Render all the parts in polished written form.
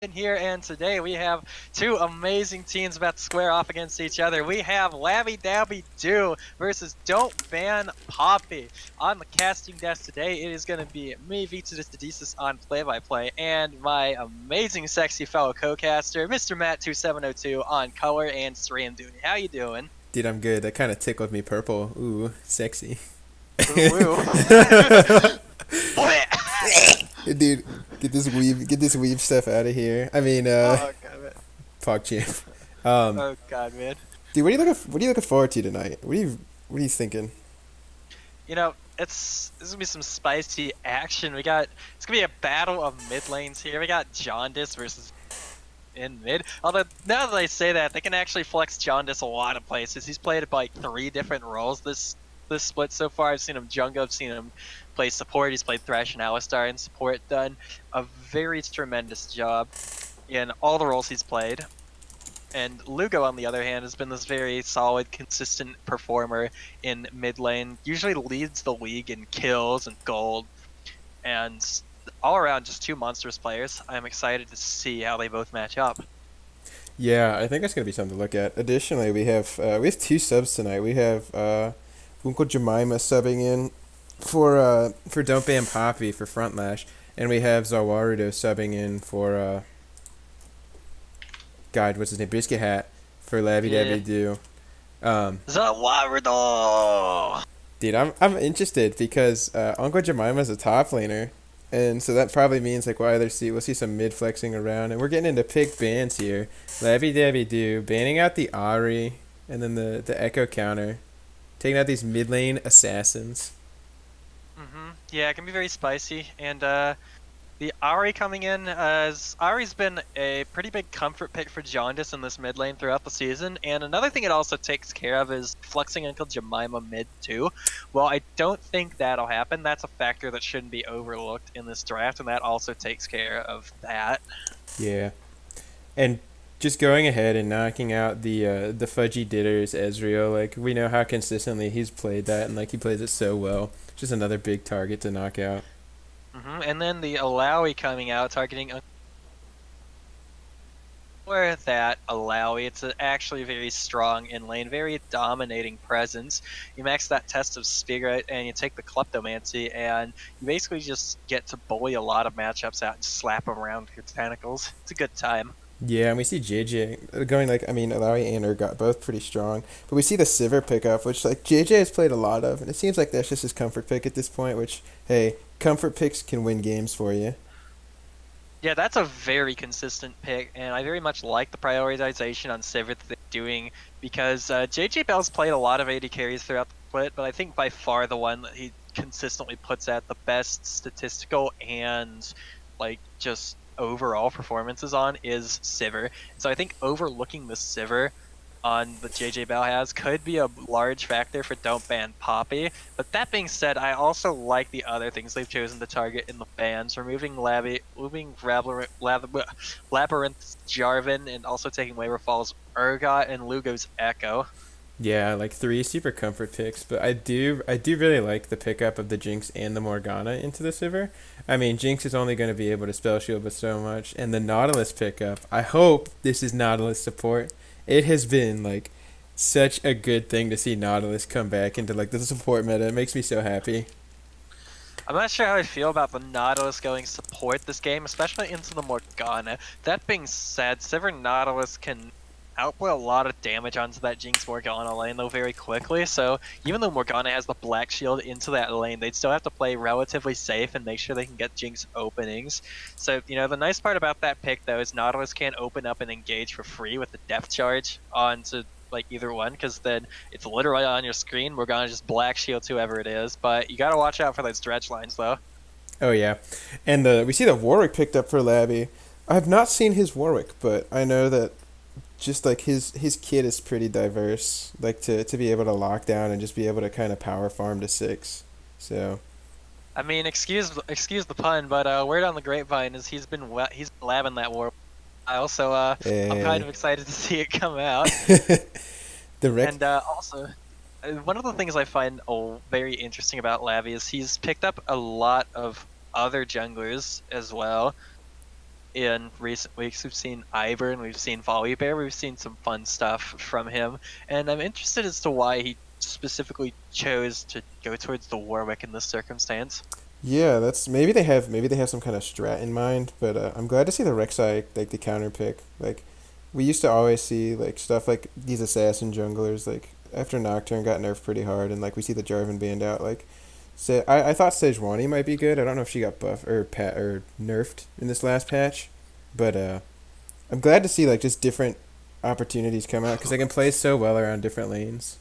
In here, and today we have two amazing teams about to square off against each other. We have Labby Dabby Doo versus Don't Ban Poppy. On the casting desk today, it is going to be me, Vitus Dedesis, on play-by-play, and my amazing, sexy fellow co-caster, Mr. Matt2702, on color and stream duty. How you doing? Dude, I'm good. That kind of tickled me purple. Ooh, sexy. Ooh, woo. Dude, get this weave stuff out of here. I mean, Oh god, man. PogChamp. Um, Oh god, man. dude, what are you looking forward to tonight? What are you thinking? It's gonna be some spicy action. It's gonna be a battle of mid lanes here. We got Jaundice versus in mid. Although now that I say that, they can actually flex Jaundice a lot of places. He's played like 3 different roles this split so far. I've seen him jungle, I've seen him play support. He's played Thresh and Alistar in support. Done a very tremendous job in all the roles he's played. And Lugo, on the other hand, has been this very solid, consistent performer in mid lane. Usually leads the league in kills and gold, and all around just two monstrous players. I'm excited to see how they both match up. Yeah, I think that's gonna be something to look at. Additionally, we have two subs tonight. We have Uncle Jemima subbing in for Don't Ban Poppy for Front Lash, and we have Zawarudo subbing in for God, what's his name? Biscuit Hat for Labby Yeah. Dabby Doo. Um, Zawarudo! Dude, I'm interested because Uncle Jemima's a top laner, and so that probably means like we'll see some mid flexing around, and we're getting into pick bans here. Labby Dabby Doo banning out the Ahri, and then the Echo counter, taking out these mid lane assassins. Yeah, it can be very spicy, and the Ahri coming in, as Ahri's been a pretty big comfort pick for Jaundice in this mid lane throughout the season, and another thing it also takes care of is flexing Uncle Jemima mid too. Well, I don't think that'll happen. That's a factor that shouldn't be overlooked in this draft, and that also takes care of that. Yeah, and just going ahead and knocking out the Fudgy Ditters Ezreal, like we know how consistently he's played that, and like he plays it so well. Just another big target to knock out. And then the Alawi coming out, targeting where that Alawi, it's actually very strong in lane, very dominating presence. You max that test of Spirit and you take the Kleptomancy, and you basically just get to bully a lot of matchups out and slap them around with your tentacles. It's a good time. Yeah, and we see JJ going like Alawi and Urgot both pretty strong, but we see the Sivir pickup, which like JJ has played a lot of, and it seems like that's just his comfort pick at this point. Which hey, comfort picks can win games for you. Yeah, that's a very consistent pick, and I very much like the prioritization on Sivir that they're doing, because JJ Bell's played a lot of AD carries throughout the split, but I think by far the one that he consistently puts at the best statistical and like just overall performances on is Sivir. So I think overlooking the Sivir on the JJ Bell has could be a large factor for Don't Ban Poppy. But that being said, I also like the other things they've chosen to target in the bans, removing Labyrinth's Jarvan, and also taking away Rafal's Urgot and Lugo's Echo. Yeah, like three super comfort picks, but I do really like the pickup of the Jinx and the Morgana into the Sivir. I mean, Jinx is only going to be able to spell shield but so much, and the Nautilus pickup. I hope this is Nautilus support. It has been like such a good thing to see Nautilus come back into like the support meta. It makes me so happy. I'm not sure how I feel about the Nautilus going support this game, especially into the Morgana. That being said, Sivir Nautilus can output a lot of damage onto that Jinx Morgana lane though very quickly, so even though Morgana has the black shield into that lane, they'd still have to play relatively safe and make sure they can get Jinx openings. So, the nice part about that pick though is Nautilus can't open up and engage for free with the depth charge onto like either one, because then it's literally on your screen. Morgana just black shields whoever it is, but you gotta watch out for those dredge lines though. Oh yeah, and we see that Warwick picked up for Labby. I have not seen his Warwick, but I know that just like his kit is pretty diverse, like to be able to lock down and just be able to kind of power farm to 6. So I mean, excuse the pun, but word on the grapevine is he's been labbing that war while, so I'm kind hey. of excited to see it come out. The Rex. And also, one of the things I find very interesting about Lavi is he's picked up a lot of other junglers as well. in recent weeks. We've seen Ivern, we've seen Volibear, we've seen some fun stuff from him, and I'm interested as to why he specifically chose to go towards the Warwick in this circumstance. Yeah, that's maybe they have some kind of strat in mind, but I'm glad to see the Rek'Sai like the counter pick. Like we used to always see like stuff like these assassin junglers like after Nocturne got nerfed pretty hard, and like we see the Jarvan banned out. Like, so I thought Sejuani might be good. I don't know if she got buffed or nerfed in this last patch, but I'm glad to see like just different opportunities come out because they can play so well around different lanes.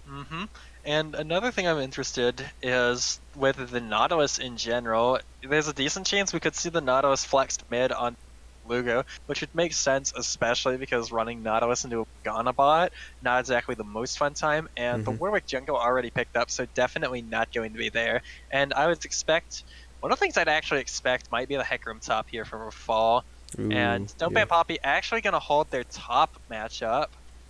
Mm-hmm. And another thing I'm interested is with the Nautilus in general. There's a decent chance we could see the Nautilus flexed mid on Lugo, which would make sense, especially because running Nautilus into a Ghana bot, not exactly the most fun time, and the Mm-hmm. Warwick jungle already picked up, so definitely not going to be there. And I would expect, one of the things I'd actually expect might be the Hecarim top here from a fall, Ooh, and Dope yeah. and Poppy actually going to hold their top matchup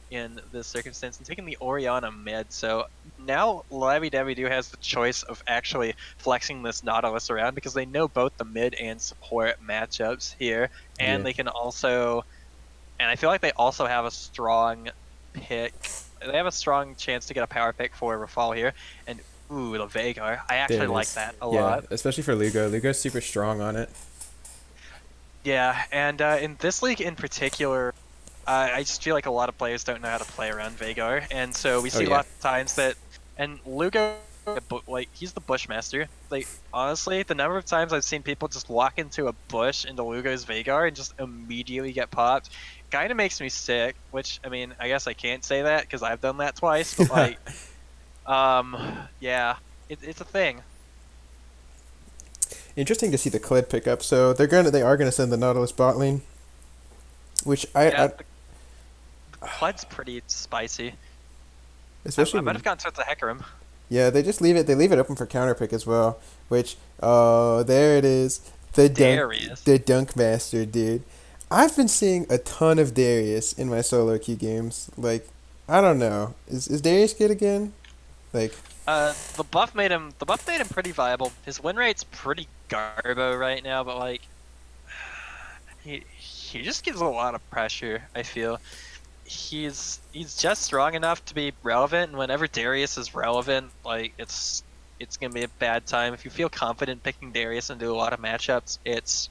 in this circumstance and taking the Orianna mid. So now Lavi Davidu has the choice of actually flexing this Nautilus around because they know both the mid and support matchups here, and Yeah. they can also, and I feel like they also have a strong pick. They have a strong chance to get a power pick for Rafal here, and ooh, the Veigar. I There actually it like is. that a Yeah, lot. especially for Lugo. Lugo's super strong on it. Yeah, and in this league in particular, I just feel like a lot of players don't know how to play around Veigar, and so we Oh see yeah. lots of times that, and Lugo, like he's the Bushmaster. Like honestly, the number of times I've seen people just walk into a bush into Lugo's Veigar and just immediately get popped, kind of makes me sick. Which I mean, I guess I can't say that because I've done that twice, but like, yeah, it's a thing. Interesting to see the Kled pick up. So they are gonna send the Nautilus bot lane, which Yeah, I the Cled's pretty spicy. I especially might when have gone towards the Hecarim. yeah they just leave it open for counter pick as well. Which oh there it is Darius. the dunk master dude. I've been seeing a ton of Darius in my solo queue games. Like I don't know is Darius good again? Like The buff made him pretty viable. His win rate's pretty garbo right now, but like he just gives a lot of pressure, I feel. He's just strong enough to be relevant, and whenever Darius is relevant, like it's gonna be a bad time. If you feel confident picking Darius into a lot of matchups, it's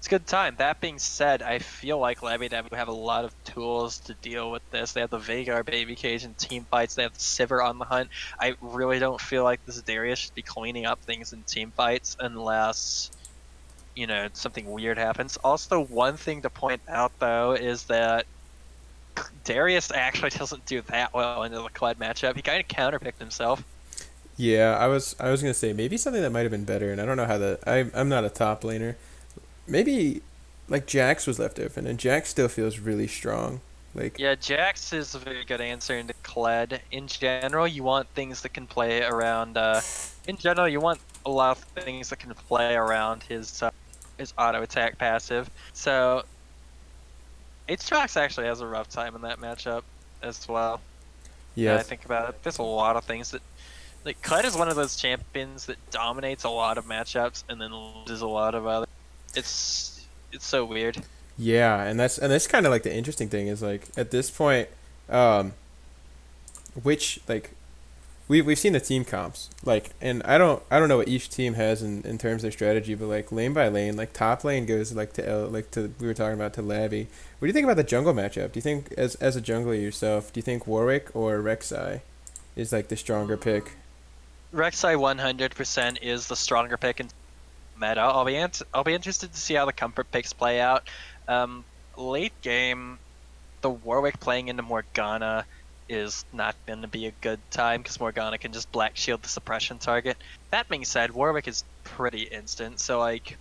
a good time. That being said, I feel like Lavidavu have a lot of tools to deal with this. They have the Veigar baby cage in team fights. They have the Sivir on the hunt. I really don't feel like this Darius should be cleaning up things in team fights unless, something weird happens. Also, one thing to point out though is that Darius actually doesn't do that well into the Clyde matchup. He kind of counterpicked himself. yeah I was gonna say maybe something that might have been better, and I don't know how I'm not a top laner. Maybe like Jax was left open, and Jax still feels really strong. Like Yeah, Jax is a very good answer into Kled. In general, you want things that can play around. In general, you want a lot of things that can play around his auto attack passive. So Jax actually has a rough time in that matchup as well. Now I yes, think about it, there's a lot of things that like Kled is one of those champions that dominates a lot of matchups and then loses a lot of other. It's so weird. yeah, and that's kind of like the interesting thing is like at this point, um, which like we've seen the team comps like, and I don't know what each team has in terms of their strategy, but like lane by lane, like top lane goes like to we were talking about to Labby. What do you think about the jungle matchup? Do you think as a jungler yourself, do you think Warwick or Rek'Sai is like the stronger pick? Rek'Sai 100% is the stronger pick in meta. I'll be interested to see how the comfort picks play out. Um, Late game, the Warwick playing into Morgana is not going to be a good time because Morgana can just black shield the suppression target. That being said, Warwick is pretty instant, so like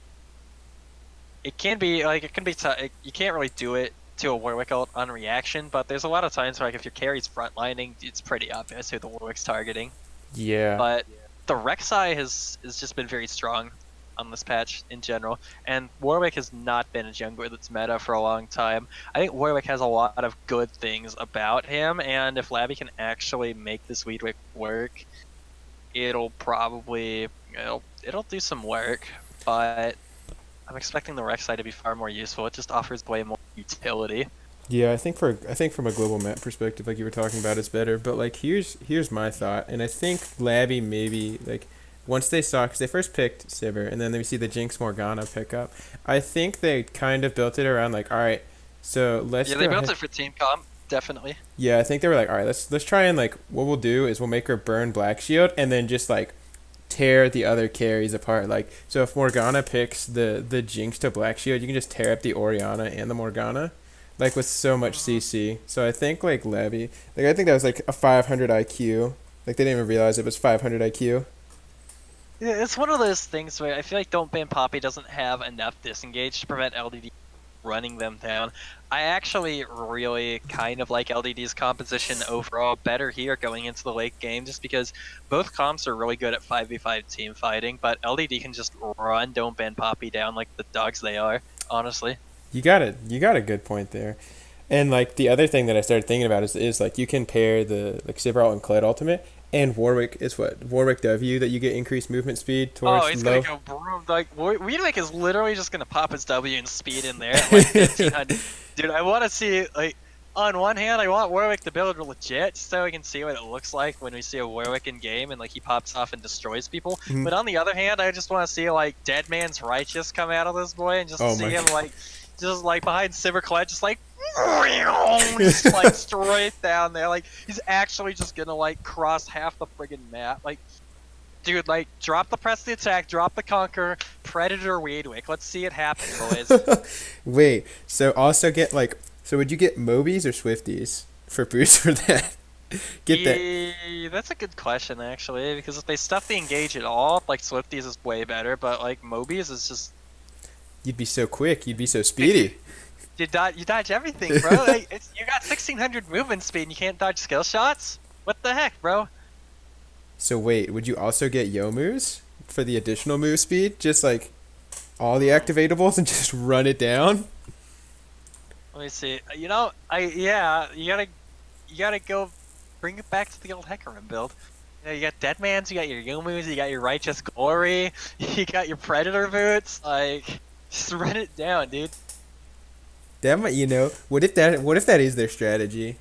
it can be you can't really do it to a Warwick ult on reaction, but there's a lot of times where like if your carry's frontlining, it's pretty obvious who the Warwick's targeting. Yeah, But the Rek'Sai has just been very strong on this patch in general, and Warwick has not been a jungler that's meta for a long time. I think Warwick has a lot of good things about him, and if Labby can actually make this Weedwick work, it'll probably it'll do some work. But I'm expecting the Rek'Sai to be far more useful. It just offers way more utility. Yeah, I think from a global map perspective, like you were talking about, it's better. But like here's my thought, and I think Labby maybe like once they saw, because they first picked Sivir, and then they see the Jinx Morgana pick up. I think they kind of built it around like, all right, so let's Yeah, they go built ahead. it for team comp, definitely. Yeah, I think they were like, all right, let's try and like what we'll do is we'll make her burn Black Shield, and then just like tear the other carries apart. Like so, if Morgana picks the Jinx to Black Shield, you can just tear up the Orianna and the Morgana, like with so much Mhm. CC. So I think like Levy, like I think that was like a 500 IQ. Like they didn't even realize it was 500 IQ. Yeah, it's one of those things where I feel like Don't Ban Poppy doesn't have enough disengage to prevent LDD running them down. I actually really kind of like LDD's composition overall better here going into the late game, just because both comps are really good at 5v5 team fighting, but LDD can just run Don't Ban Poppy down like the dogs they are, honestly. You got a good point there. And like the other thing that I started thinking about is like you can pair the like Sivir and Kled ultimate and Warwick is what Warwick W that you get increased movement speed Oh, towards he's gonna low. go broom. Like, Weedwick is literally just gonna pop his W and speed in there at like 1500. Dude, I want to see, like, on one hand, I want Warwick to build legit so we can see what it looks like when we see a Warwick in game and, like, he pops off and destroys people. Mhm. But on the other hand, I just want to see, like, Dead Man's Righteous come out of this boy and just Oh see my him, like, just, like, behind Cyberclad, just, like, just, like, straight down there. Like, he's actually just gonna, like, cross half the friggin' map. Like, dude, like, drop the press the attack, drop the conquer, Predator Weedwick. Let's see it happen, boys. Wait, so also get like so would you get Mobies or Swifties for boost for that? Get that. That's a good question, actually, because if they stuff the engage at all, like, Swifties is way better, but, like, Mobies is just... You'd be so quick, you'd be so Dude, speedy. you dodge everything, bro. Like, you got 1600 movement speed and you can't dodge skill shots? What the heck, bro? So wait, would you also get Yomu's for the additional move speed? Just like all the activatables and just run it down? Let me see. Yeah, you gotta go bring it back to the old Hecarim build. You got Deadmans, you got your Youmu's, you got your Righteous Glory, you got your Predator boots. Like, just run it down, dude. That might, what if that is their strategy?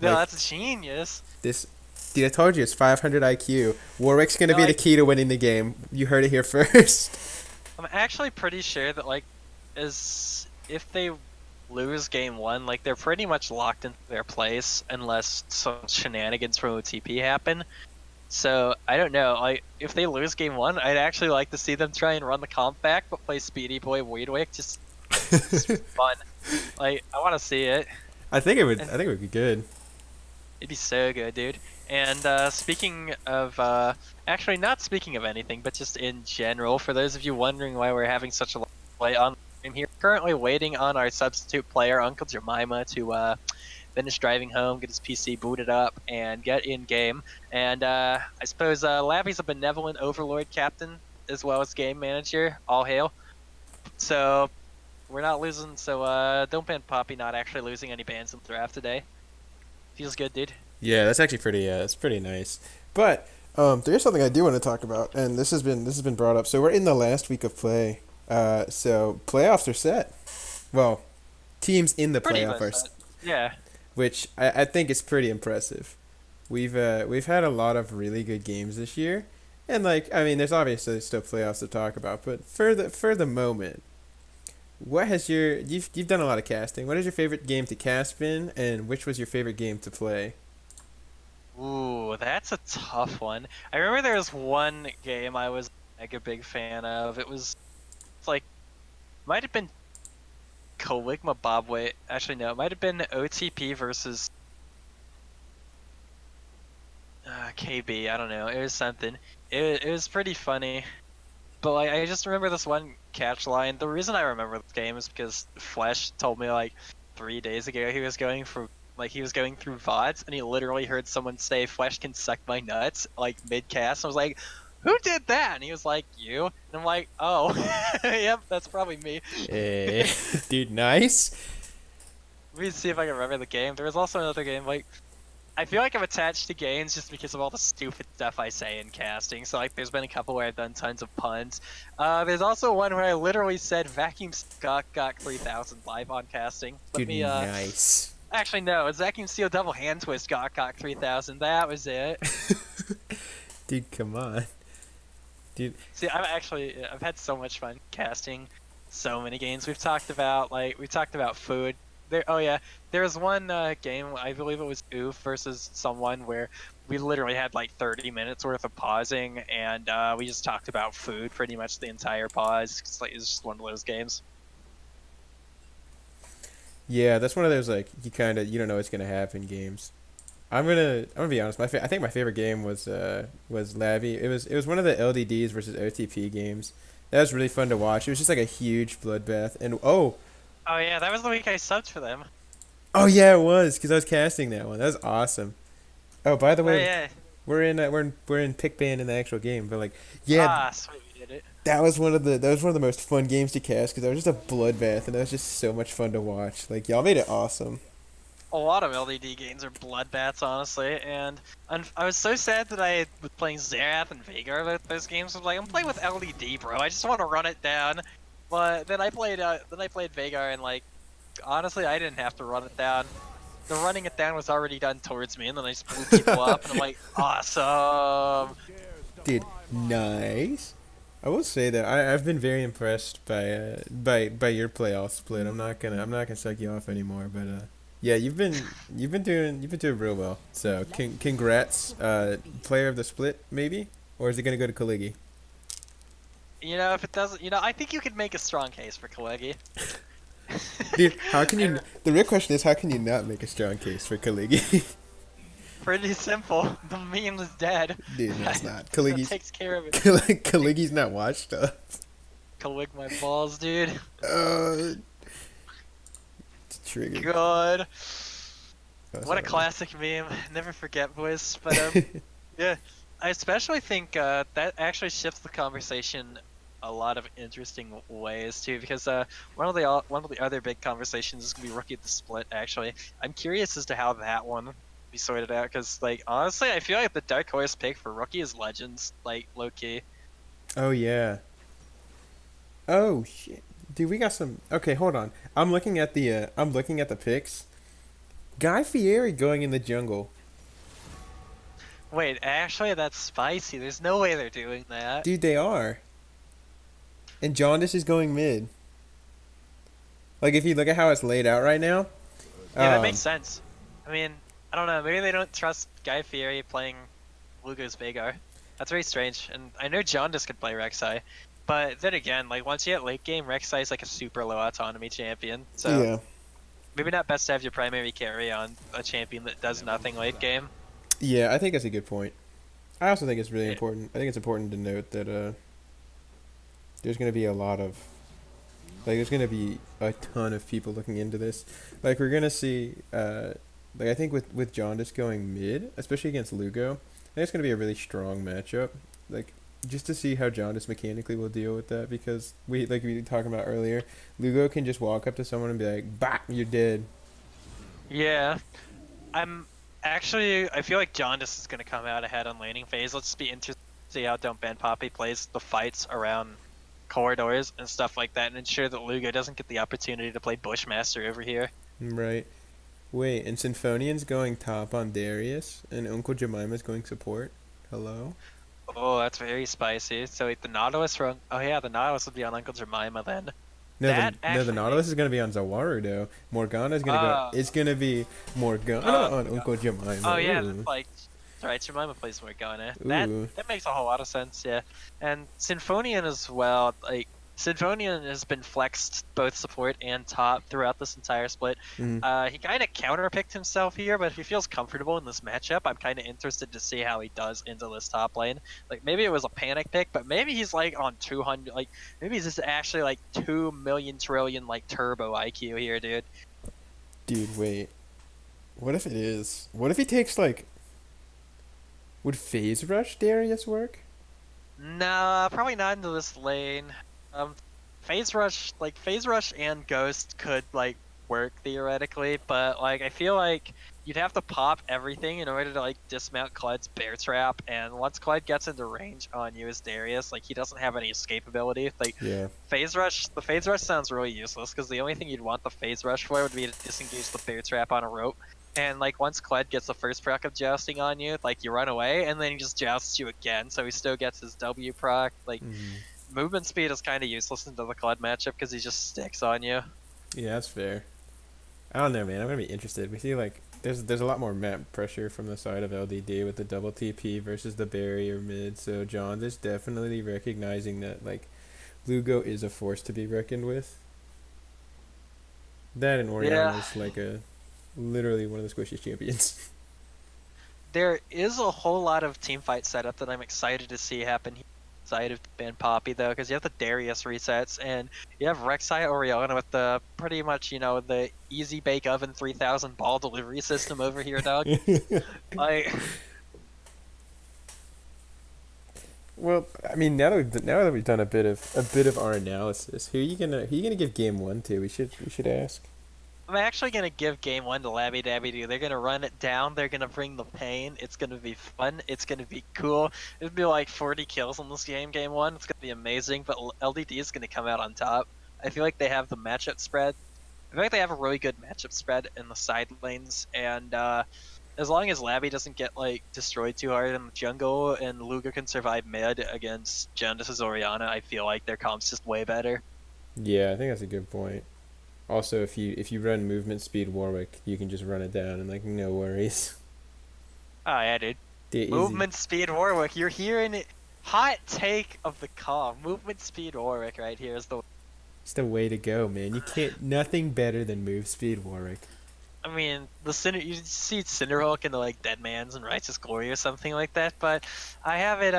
No, Like that's genius. this dude, I told you it's 500 IQ. Warwick's going to No, be the key to winning the game. You heard it here first. I'm actually pretty sure that, like, if they lose game one, like, they're pretty much locked into their place unless some shenanigans from OTP happen. So, I don't know, like, if they lose game one, I'd actually like to see them try and run the comp back, but play Speedy Boy Weedwick, just fun. Like, I want to see it. I think it would be good. It'd be so good, dude. And speaking of, actually not speaking of anything, but just in general, for those of you wondering why we're having such a long play on stream here, currently waiting on our substitute player, Uncle Jemima, to finish driving home, get his PC booted up, and get in game. And I suppose Labby's a benevolent overlord captain as well as game manager. All hail. So we're not losing. So don't ban Poppy not actually losing any bans in the draft today. Feels good, dude. Yeah, that's actually pretty. It's pretty nice. But there's something I do want to talk about, and this has been brought up. So we're in the last week of play. So playoffs are set. Well, teams in the Pretty playoff much. Yeah. which I think is pretty impressive. We've had a lot of really good games this year, and like I mean, there's obviously still playoffs to talk about. But for the moment, what has you've done a lot of casting. What is your favorite game to cast been, and which was your favorite game to play? Ooh, that's a tough one. I remember there was one game I was like a big fan of. It's like, might have been Caligma Bobway. Actually, no, it might have been OTP versus KB. I don't know. It was something. It was pretty funny. But like, I just remember this one catch line. The reason I remember this game is because Flesh told me like 3 days ago he was going through VODs and he literally heard someone say Flesh can suck my nuts like mid cast. I was like, who did that? And he was like, you. And I'm like, oh, yep, that's probably me. Eh, dude, nice. Let me see if I can remember the game. There was also another game like I feel like I'm attached to games just because of all the stupid stuff I say in casting. So like, there's been a couple where I've done tons of puns. There's also one where I literally said vacuum gok 3000 live on casting. Let Dude, me nice. actually no, it's vacuum seal double hand twist gok 3000. That was it. Dude, come on. Dude, See, I've had so much fun casting so many games. We've talked about food. There was one game, I believe it was Oof versus someone, where we literally had like 30 minutes worth of pausing, and we just talked about food pretty much the entire pause. It's just one of those games. yeah, that's one of those like you don't know what's gonna happen games. I'm gonna be honest. I think my favorite game was Lavi. It was one of the LDDs versus OTP games. That was really fun to watch. It was just like a huge bloodbath. And Oh yeah, that was the week I subbed for them. oh yeah, it was because I was casting that one. That was awesome. Oh, by the Oh way, yeah. we're in pick band in the actual game, but like yeah, Ah, sweet, we did it. that was one of the most fun games to cast because that was just a bloodbath and that was just so much fun to watch. Like y'all made it awesome. A lot of LDD games are bloodbaths, honestly, and I was so sad that I was playing Xerath and Veigar with those games. I was like, I'm playing with LDD, bro. I just want to run it down. But then I played Veigar, and like, honestly, I didn't have to run it down. The running it down was already done towards me, and then I just blew people up, and I'm like, awesome. Dude, nice. I will say that I've been very impressed by your playoff split. I'm not gonna suck you off anymore, but yeah, you've been doing real well. So congrats, player of the split maybe, or is it gonna go to Kaligi? If it doesn't, I think you could make a strong case for Kalegi. Dude, how can you? The real question is how can you not make a strong case for Kaligi? Pretty simple. The meme is dead. Dude, no, it's not. That Kaligi's takes care of it. Kaligi's not watched up. Kalig my balls, dude. Uh, it's triggered. God. Oh, What a sorry. classic meme. Never forget, boys. But yeah, I especially think that actually shifts the conversation a lot of interesting ways too, because one of the other big conversations is gonna be rookie at the split. Actually, I'm curious as to how that one will be sorted out, because like honestly, I feel like the dark horse pick for rookie is Legends, like low key. Oh yeah. Oh shit. Dude, we got some. Okay, hold on. I'm looking at the picks. Guy Fieri going in the jungle. Wait, actually, that's spicy. There's no way they're doing that. Dude, they are. And Jaundice is going mid. Like if you look at how it's laid out right now. Yeah, that um, makes sense. I mean, I don't know. Maybe they don't trust Guy Fieri playing Lugo's Veigar. That's very strange. And I know Jaundice could play Rek'Sai. But then again, like once you get late game, Rek'Sai is like a super low autonomy champion. So Yeah. maybe not best to have your primary carry on a champion that does nothing late game. Yeah, I think that's a good point. I also think it's really Yeah. important. I think it's important to note that there's going to be a lot of there's going to be a ton of people looking into this. Like we're going to see like I think with Jaundice going mid, especially against Lugo, I think it's going to be a really strong matchup. Like just to see how Jaundice mechanically will deal with that, because we were talking about earlier, Lugo can just walk up to someone and be like, "Bah, you're dead." Yeah. I feel like Jaundice is going to come out ahead on laning phase. Let's just be interested to see how Don't Ban Poppy plays the fights around corridors and stuff like that, and ensure that Lugo doesn't get the opportunity to play Bushmaster over here. Right. Wait, and Symphonian's going top on Darius, and Uncle Jemima's going support. Hello? Oh, that's very spicy. So wait, the Nautilus from... Oh yeah, the Nautilus would be on Uncle Jemima then. No, That the actually Nautilus is gonna be on Zawaru though. Morgana's gonna go. It's gonna be Morgana on Uncle Jemima. Oh yeah, Ooh. like... Right, Jemima plays Morgana. Ooh. That makes a whole lot of sense, yeah. And Symphonian as well, like... Symphonian has been flexed both support and top throughout this entire split. Mhm. He kind of counterpicked himself here, but if he feels comfortable in this matchup, I'm kind of interested to see how he does into this top lane. Like, maybe it was a panic pick, but maybe he's, like, on 200, like, maybe he's just actually, like, 2 million trillion, like, turbo IQ here, dude. Dude, wait. What if it is? What if he takes like? Would Phase Rush Darius work? Nah, probably not into this lane. Phase Rush and Ghost could, like, work theoretically, but like I feel like you'd have to pop everything in order to like dismount Clyde's bear trap, and once Clyde gets into range on you as Darius, like he doesn't have any escape ability. Like Yeah. the phase rush sounds really useless because the only thing you'd want the phase rush for would be to disengage the bear trap on a rope. And like once Clyde gets the first proc of jousting on you, like you run away and then he just jousts you again, so he still gets his W proc. Like movement speed is kind of useless into the Clyde matchup because he just sticks on you. Yeah, that's fair. I don't know, man. I'm gonna be interested. We see like there's a lot more map pressure from the side of LDD with the double TP versus the barrier mid. So John is definitely recognizing that like Lugo is a force to be reckoned with. That and Oriana is like a literally one of the squishiest champions. There is a whole lot of team fight setup that I'm excited to see happen here side of Ben Poppy though, because you have the Darius resets and you have Rek'Sai Oriana with the pretty much the easy bake oven 3000 ball delivery system over here, dog. Like, well, I mean, now that we've done a bit of our analysis, who are you gonna give game one to? We should ask. I'm actually gonna give game one to Labby Dabby Doo. They're gonna run it down. They're gonna bring the pain. It's gonna be fun. It's gonna be cool. It'll be like 40 kills in this game one. It's gonna be amazing. But LDD is gonna come out on top. I feel like they have the matchup spread. I feel like they have a really good matchup spread in the side lanes, and as long as Labby doesn't get like destroyed too hard in the jungle, and Luga can survive mid against Jandis's Oriana, I feel like their comp's just way better. Yeah, I think that's a good point. Also, if you run movement speed Warwick, you can just run it down and like no worries. Oh yeah, dude. Movement speed Warwick, you're hearing it. Hot take of the comp. Movement speed Warwick right here is the. It's the way to go, man. You can't nothing better than move speed Warwick. I mean, you see Cinderhulk in the like Dead Man's and Righteous Glory or something like that, but I have it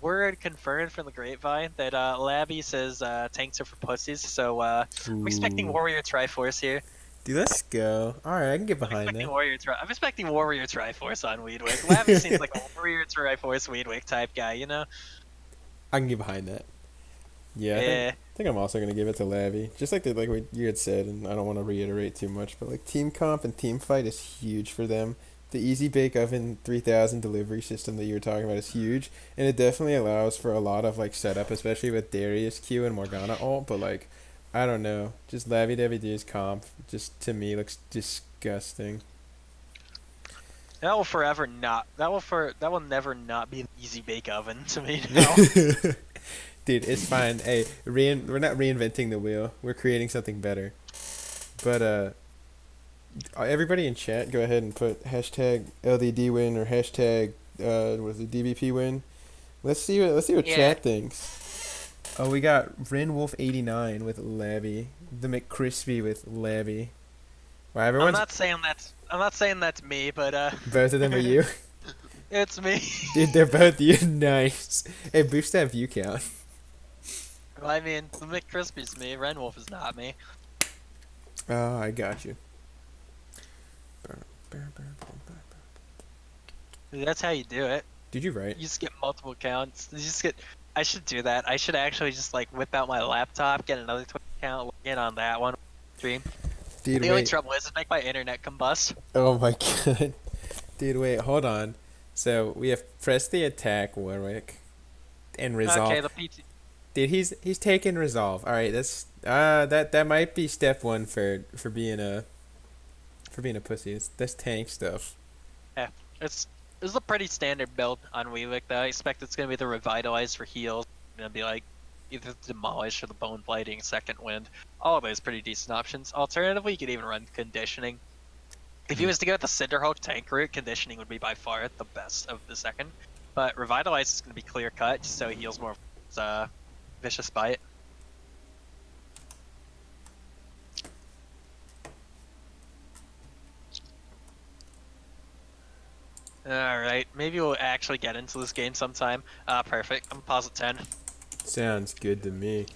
word confirmed from the grapevine that Labby says tanks are for pussies, so I'm expecting Warrior Triforce here. Dude, let's go. Alright, I can get behind that. I'm expecting Warrior Triforce on Weedwick. Labby seems like a Warrior Triforce Weedwick type guy, you know? I can get behind that. Yeah, I think I'm also gonna give it to Labby. Just like what you had said, and I don't want to reiterate too much, but like team comp and team fight is huge for them. The easy bake oven 3000 delivery system that you were talking about is huge, and it definitely allows for a lot of like setup, especially with Darius Q and Morgana ult. But like, I don't know, just Labby D's comp just to me looks disgusting. That will never not be the easy bake oven to me now. Dude, it's fine. Hey, we're not reinventing the wheel. We're creating something better. But everybody in chat, go ahead and put hashtag LDD win or hashtag DBP win. Let's see what chat thinks. Oh, we got Renwolf89 with Labby, the McCrispy with Labby. Wow, everyone's. I'm not saying that's me, but both of them are you. It's me. Dude, they're both you. Nice. Hey, boost that view count. Well, I mean, the McCrispy's me. Renwolf is not me. Oh, I got you. That's how you do it. Did you write? You just get multiple counts. I should do that. I should actually just like whip out my laptop, get another Twitter account, log in on that one, stream. Dude, the only trouble is, make my internet combust. Oh my god. Dude, wait, hold on. So we have press the attack Warwick and resolve. Okay, the PT. Dude, he's taking resolve. All right, that's that might be step one for being a pussy. That's tank stuff. Yeah, it's a pretty standard build on Weewick though. I expect it's gonna be the revitalize for heals. It's gonna be like either demolish or the bone blighting second wind. All of those pretty decent options. Alternatively, you could even run conditioning. If you was to go with the Cinderhulk tank route, conditioning would be by far the best of the second. But revitalize is gonna be clear cut, just so he heals more. Vicious bite. Alright, maybe we'll actually get into this game sometime. Perfect. I'm posit 10. Sounds good to me.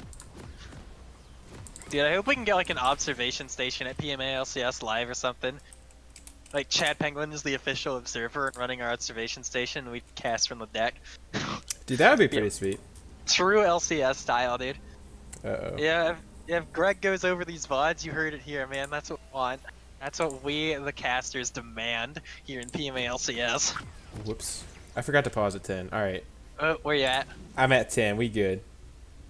Dude, I hope we can get like an observation station at PMA LCS live or something. Like Chad Penguin is the official observer and running our observation station, and we cast from the deck. Dude, that would be pretty sweet. True LCS style, dude. Uh-oh. Yeah, Yeah, if Greg goes over these VODs, you heard it here, man. That's what we want. That's what we, the casters, demand here in PMALCS. Whoops. I forgot to pause at 10. Alright. Where you at? I'm at 10. We good.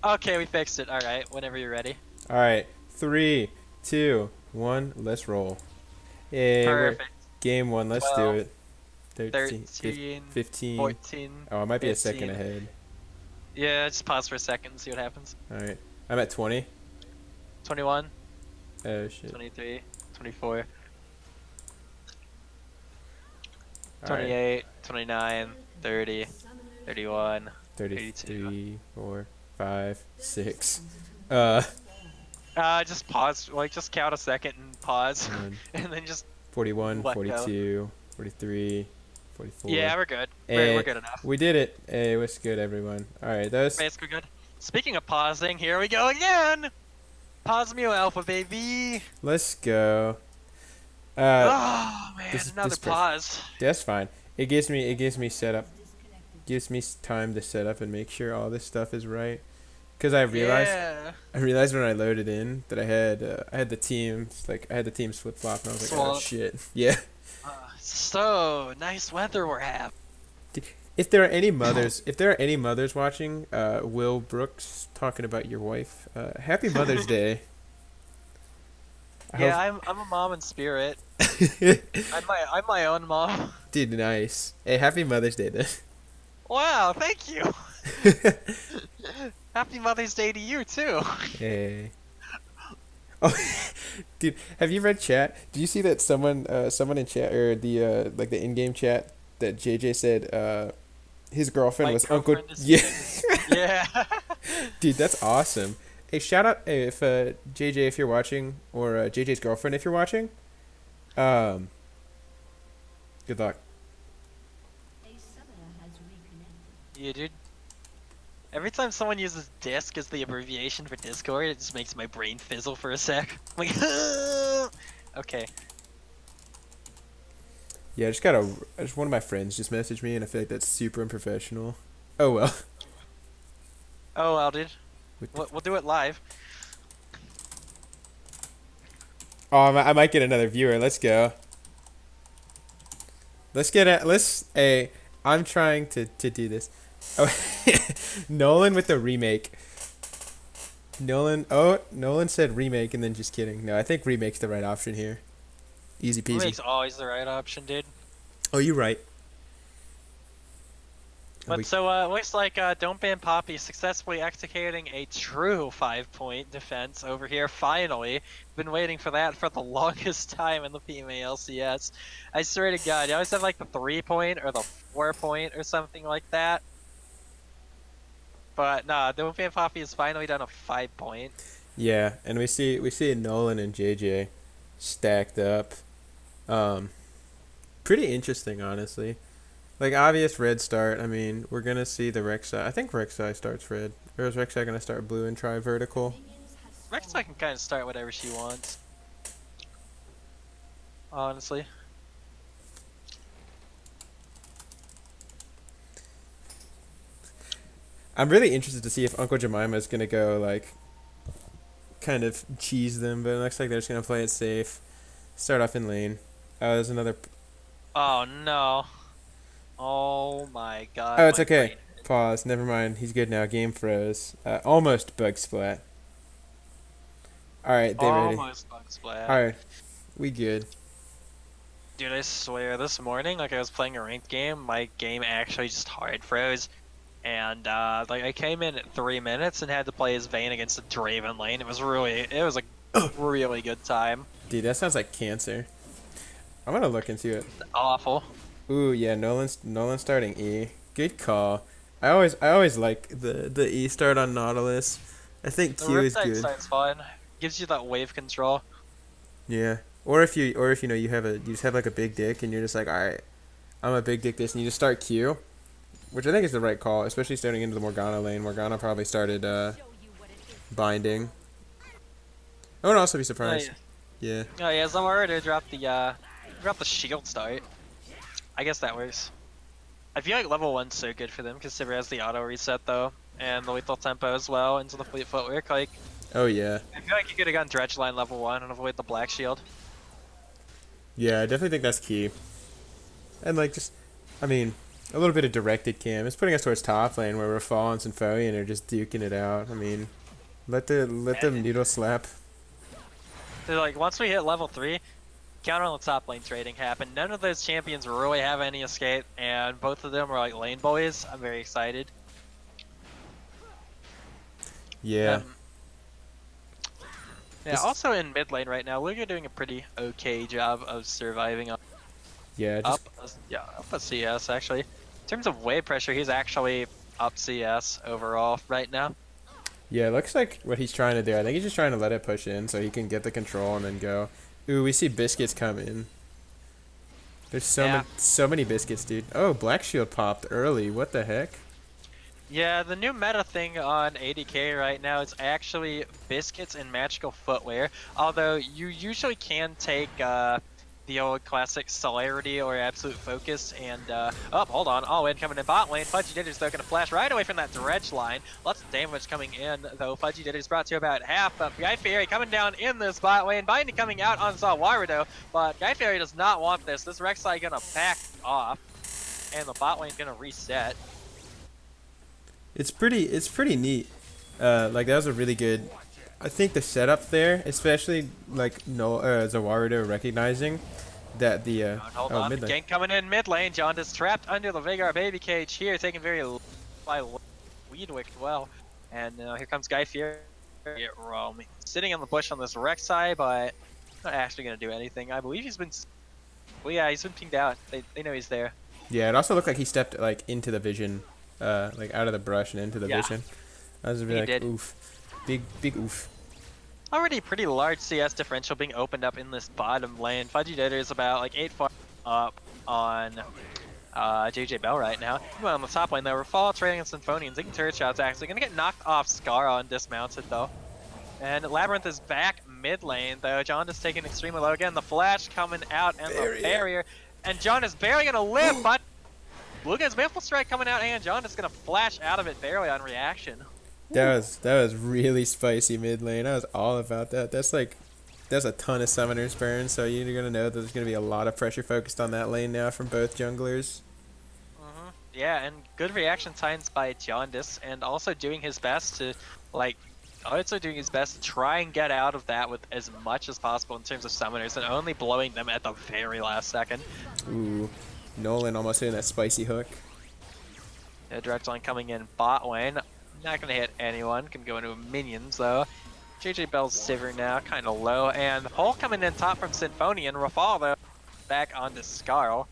Okay, we fixed it. Alright, whenever you're ready. Alright. 3, 2, 1. Let's roll. Hey, we're Perfect. game 1. Let's 12, do it. 13, 15. 14. Oh, I might be a 15. second ahead. Yeah, just pause for a second and see what happens. Alright. I'm at 20. 21, Oh, shit. 23, 24, Alright. 28, 29, 30, 31, 33, 4, 5, 6. Just pause, like, just count a second and pause, 1, and then just 41, let go. 42, 43, 44. Yeah, we're good. Hey, We're good enough. we did it. Hey, what's good, everyone? Alright, those. Basically good. Speaking of pausing, here we go again! Pause Mu Alpha, baby! Let's go. Oh, man, this is- another this pause. That's fine. It gives me setup. Gives me time to set up and make sure all this stuff is right. Cause I realized when I loaded in that I had the teams flip flop and I was like, oh Swap. shit. Yeah. So, nice weather we're having. If there are any mothers watching, Will Brooks talking about your wife. Happy Mother's Day. Yeah, I'm a mom in spirit. I'm my own mom. Dude, nice. Hey, happy Mother's Day then. Wow, thank you. Happy Mother's Day to you too. Hey. Oh, dude, have you read chat? Did you see that someone in chat or the like the in-game chat that JJ said his girlfriend My was Uncle? girlfriend is Yeah. Yeah. Dude, that's awesome. Hey, shout out if JJ if you're watching or JJ's girlfriend if you're watching. Good luck. Yeah, dude. Every time someone uses disc as the abbreviation for Discord, it just makes my brain fizzle for a sec. I'm like, okay. Yeah, just one of my friends just messaged me and I feel like that's super unprofessional. Oh well. Oh well, dude. What the We'll do it live. Oh, I might get another viewer. Let's go. Hey, I'm trying to do this. Oh, Nolan with the remake. Nolan said remake and then just kidding. No, I think remake's the right option here. Easy peasy. Remake's always the right option, dude. Oh, you're right. But looks like Don't Ban Poppy successfully executing a true 5-point defense over here. Finally, been waiting for that for the longest time in the PMALCS. I swear to God, you always have like the 3-point or the 4-point or something like that. But nah, Don't Ban Poppy has finally done a 5-point. Yeah, and we see Nolan and JJ stacked up. Pretty interesting, honestly. Like, obvious red start. I mean, we're going to see the Rek'Sai. I think Rek'Sai starts red. Or is Rek'Sai going to start blue and try vertical? Rek'Sai can kind of start whatever she wants. Honestly. I'm really interested to see if Uncle Jemima is going to go, like, kind of cheese them. But it looks like they're just going to play it safe. Start off in lane. There's another... Oh, no. Oh my God. Oh, it's my okay. brain. Pause. Never mind. He's good now. Game froze. Almost bug splat. Alright, they ready. Almost bug splat. Alright. We good. Dude, I swear, this morning, like I was playing a ranked game, my game actually just hard froze. And like I came in at 3 minutes and had to play as Vayne against the Draven lane. It was a really good time. Dude, that sounds like cancer. I'm gonna look into it. Awful. Ooh, yeah, Nolan's starting E. Good call. I always like the E start on Nautilus. I think The Q is Riptide good. start's fun. Gives you that wave control. Yeah. Or if you know you just have like a big dick and you're just like, alright, I'm a big dick this and you just start Q. Which I think is the right call, especially starting into the Morgana lane. Morgana probably started binding. I wouldn't also be surprised. Yeah. Oh yeah, Zamara dropped the shield start. I guess that works. I feel like level 1's so good for them because Sivir has the auto reset though, and the lethal tempo as well into the fleet footwork. Like, Oh yeah. I feel like you could have gotten Dredge Line level 1 and avoid the Black Shield. Yeah, I definitely think that's key. And like just, I mean, a little bit of directed cam. It's putting us towards top lane where Rafal and Symphonian are just duking it out. I mean, let the needle slap. So like once we hit level 3, counter on the top lane trading happened. None of those champions really have any escape, and both of them are like lane boys. I'm very excited. Yeah. Yeah. Also in mid lane right now, we're doing a pretty okay job of surviving up. Yeah. Up a CS actually. In terms of wave pressure, he's actually up CS overall right now. Yeah, it looks like what he's trying to do. I think he's just trying to let it push in so he can get the control and then go. Ooh, we see biscuits come in. There's so many biscuits, dude. Oh, Black Shield popped early. What the heck? Yeah, the new meta thing on ADK right now is actually biscuits and magical footwear. Although you usually can take the old classic celerity or absolute focus and oh, hold on, all in coming in bot lane. Fudgy Ditter's though gonna flash right away from that dredge line. Lots of damage coming in though. Fudgy Ditter's brought to about half, but Guy Fieri coming down in this bot lane. Binding coming out on Zawarido, but Guy Fieri does not want this. This Rek'Sai gonna back off, and the bot lane gonna reset. It's pretty neat. Like that was a really good. I think the setup there, especially like Zawarido recognizing that the hold on. Gank coming in mid lane. John is trapped under the Vagar baby cage here, taking very by Weedwick well. And here comes Guy Fieri. Sitting in the bush on this Rek'Sai, but not actually gonna do anything. I believe he's been. Well, yeah, he's been pinged out. They know he's there. Yeah, it also looked like he stepped like into the vision, like out of the brush and into the vision. I was like, did. Oof, big oof. Already pretty large CS differential being opened up in this bottom lane. Fudgy Ditter is about like 8 far up on JJ Bell right now. Well, on the top lane though, Rafal trading and Symphonians. Taking turret shots actually. Gonna get knocked off Scar on dismounted though. And Labyrinth is back mid lane though. John is taking extremely low again. The flash coming out and the barrier. And John is barely gonna live, but Luga's Maple Strike coming out and John is gonna flash out of it barely on reaction. That was really spicy mid lane. I was all about that. That's a ton of summoners burn, so you're gonna know that there's gonna be a lot of pressure focused on that lane now from both junglers. Yeah, and good reaction times by Jaundice, and also doing his best to try and get out of that with as much as possible in terms of summoners, and only blowing them at the very last second. Ooh, Nolan almost hitting that spicy hook. Yeah, direct line coming in bot lane. Not gonna hit anyone. Can go into minions though. JJ Bell's Sivir now, kind of low, and Hole coming in top from Symphony and Rafal though back onto Scarl.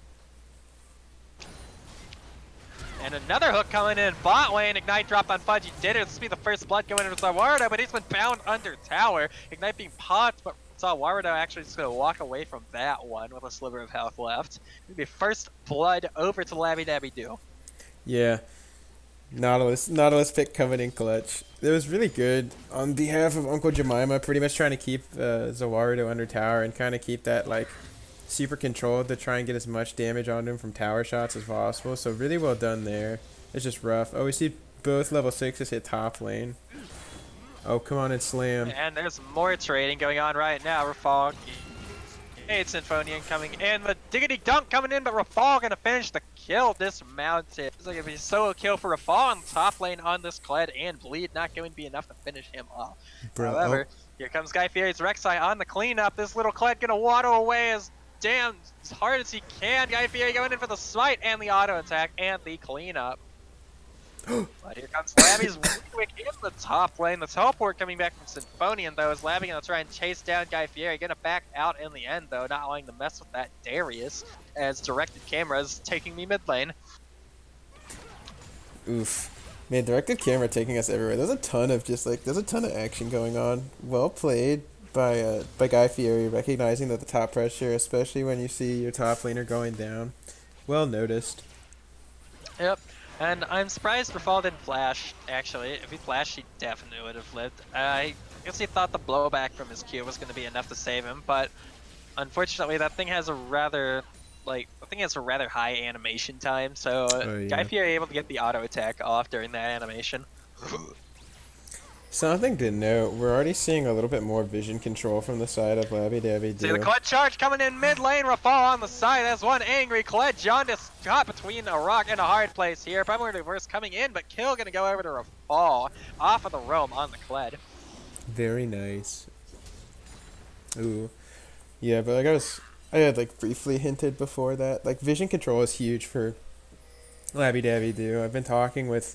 And another hook coming in bot lane. Ignite drop on Fudgy Ditter. This will be the first blood going into Zawarido, but he's been bound under tower. Ignite being popped, but Zawarido actually just gonna walk away from that one with a sliver of health left. It'll be first blood over to Labby Dabby Doo. Yeah. Nautilus pick coming in clutch. It was really good on behalf of Uncle Jemima, pretty much trying to keep Zawarido under tower and kind of keep that like super controlled to try and get as much damage on him from tower shots as possible. So really well done there. It's just rough. Oh, we see both level 6s hit top lane. Oh, come on and slam. And there's more trading going on right now. Rafal, Symphonian coming in. The diggity dunk coming in, but Rafal gonna finish the kill dismounted. It's like if he's solo kill for Rafal on top lane on this Kled, and bleed not going to be enough to finish him off. However, here comes Guy Fieri's Rek'Sai on the cleanup. This little Kled gonna waddle away as hard as he can. Guy Fieri going in for the smite and the auto attack and the cleanup. But here comes Labby's Weedwick in the top lane. The teleport coming back from Symphonian though, is Labby gonna try and chase down Guy Fieri. Gonna back out in the end though, not allowing to mess with that Darius as directed cameras taking me mid lane. Oof. Man, directed camera taking us everywhere. There's a ton of action going on. Well played by Guy Fieri, recognizing that the top pressure, especially when you see your top laner going down. Well noticed. Yep. And I'm surprised Rafal didn't flash, actually. If he flashed, he definitely would have lived. I guess he thought the blowback from his Q was going to be enough to save him, but unfortunately that thing has a rather high animation time, so Guy Fieri able to get the auto attack off during that animation. Something to note, we're already seeing a little bit more vision control from the side of Labby Dabby See the Do. Kled charge coming in mid lane. Rafal on the side. That's one angry Kled. Jaundice caught between a rock and a hard place here. Primary reverse coming in, but kill gonna go over to Rafal off of the roam on the Kled. Very nice. Ooh. Yeah, but like I had like briefly hinted before that, like vision control is huge for Labby Dabby Do. I've been talking with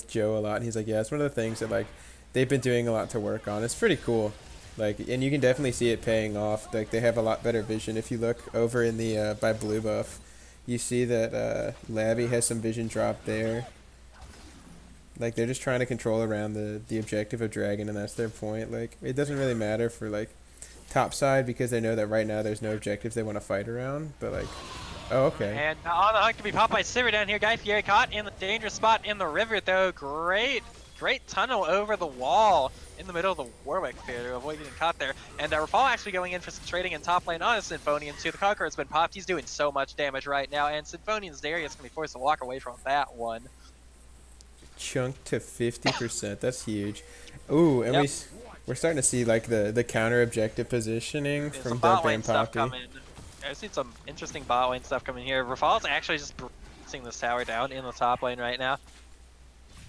Joe a lot, and he's like, yeah, it's one of the things that like they've been doing a lot to work on. It's pretty cool. Like, and you can definitely see it paying off. Like, they have a lot better vision. If you look over in the by blue buff, you see that Labby has some vision drop there. Like, they're just trying to control around the objective of Dragon, and that's their point. Like, it doesn't really matter for like top side because they know that right now there's no objectives they want to fight around. But like, oh okay. And on the hunt to be popped by Sivir down here. Guy Fieri caught in the dangerous spot in the river though. Great tunnel over the wall in the middle of the Warwick there to avoid getting caught there. And Rafal actually going in for some trading in top lane on a Symphonian too. The Conqueror's been popped. He's doing so much damage right now. And Symphonian's Darius going to be forced to walk away from that one. Chunk to 50%. That's huge. Ooh, and Yep. we're starting to see like the counter objective positioning There's from some bot Doug lane and stuff Poppy. coming. I've seen some interesting bot lane stuff coming here. Rafal's actually just bracing this tower down in the top lane right now.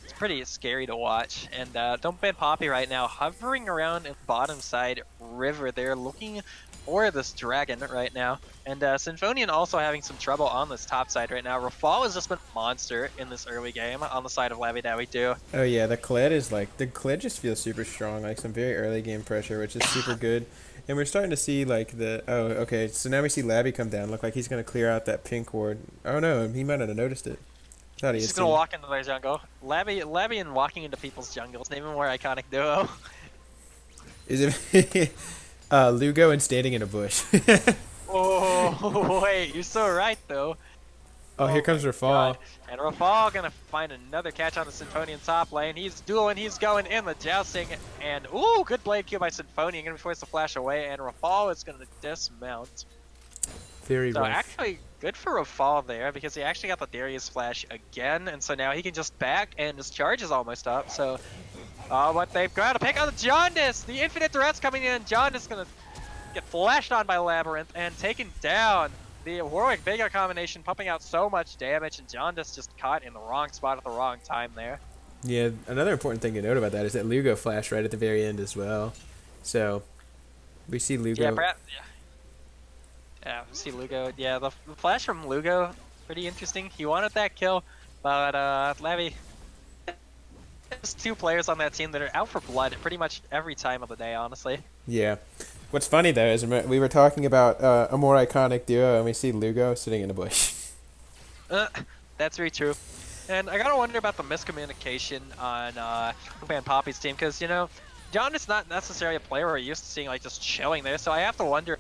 It's pretty scary to watch. And don't ban Poppy right now, hovering around in the bottom side river there, looking for this dragon right now. And Symphonian also having some trouble on this top side right now. Rafal has just been a monster in this early game on the side of Labby Dabby Do. Oh yeah, the Kled just feels super strong, like some very early game pressure, which is super good. And we're starting to see like okay, so now we see Labby come down, look like he's gonna clear out that pink ward. Oh no, he might not have noticed it. Thought he He's had just gonna seen it. walk into their jungle. Labby and walking into people's jungles, an even more iconic duo. Is it Lugo and standing in a bush? Oh, wait, you're so right though. Oh, here comes my Rafal. God. And Rafal gonna find another catch on the Symphonian top lane. He's dueling, he's going in the jousting, and ooh, good blade kill by Symphonian. Gonna be forced to flash away, and Rafal is gonna dismount. Very So rough. actually, good for Rafal there, because he actually got the Darius flash again, and so now he can just back, and his charge is almost up, so... what they've got to pick on the Jaundice! The infinite threats coming in, Jaundice gonna get flashed on by Labyrinth, and taken down. The Warwick Vega combination pumping out so much damage, and Jaundice just caught in the wrong spot at the wrong time there. Yeah, another important thing to note about that is that Lugo flashed right at the very end as well. So, we see Lugo. Yeah, perhaps, yeah, we see Lugo. Yeah, the flash from Lugo, pretty interesting. He wanted that kill, but Labby... There's two players on that team that are out for blood pretty much every time of the day, honestly. Yeah. What's funny though is we were talking about a more iconic duo, and we see Lugo sitting in a bush. That's very true. And I gotta wonder about the miscommunication on Ban Poppy's team, because, you know, John is not necessarily a player we're used to seeing, like, just chilling there, so I have to wonder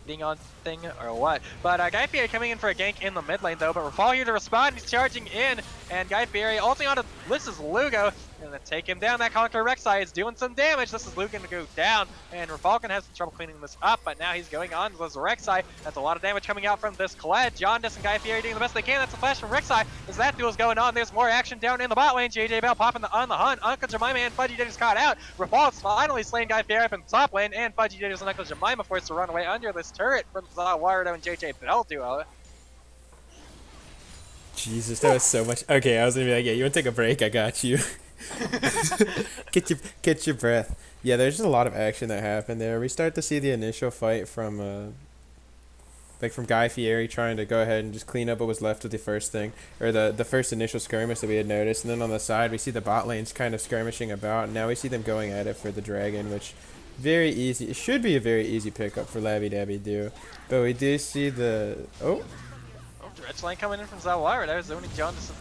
being on thing or what. But Guy Fieri coming in for a gank in the mid lane though, but Rafal here to respond. He's charging in, and Guy Fieri ulting onto this is Lugo, and then take him down. That Conqueror Rek'Sai is doing some damage. This is Lugo gonna go down, and Rafalcon has some trouble cleaning this up, but now he's going on to this Rek'Sai. That's a lot of damage coming out from this Kled. Jaundice and Guy Fieri doing the best they can. That's a flash from Rek'Sai. As that duel's going on, there's more action down in the bot lane. JJ Bell popping on the hunt. Uncle Jemima and Fudgy Did is caught out. Rafal's finally slain Guy Fieri up in the top lane, and Fudgy Did and Uncle Jemima forced to run away under this turret from Zawardo and JJ Bell duo. Jesus, that was so much. Okay, I was gonna be like, yeah, you wanna take a break? I got you. Get your breath. Yeah, there's just a lot of action that happened there. We start to see the initial fight from from Guy Fieri trying to go ahead and just clean up what was left of the first thing, or the first initial skirmish that we had noticed, and then on the side we see the bot lanes kind of skirmishing about, and now we see them going at it for the dragon, which very easy. It should be a very easy pickup for Labby Dabby Do, but we do see the Dredge line coming in from Zawara. There's zoning Johnson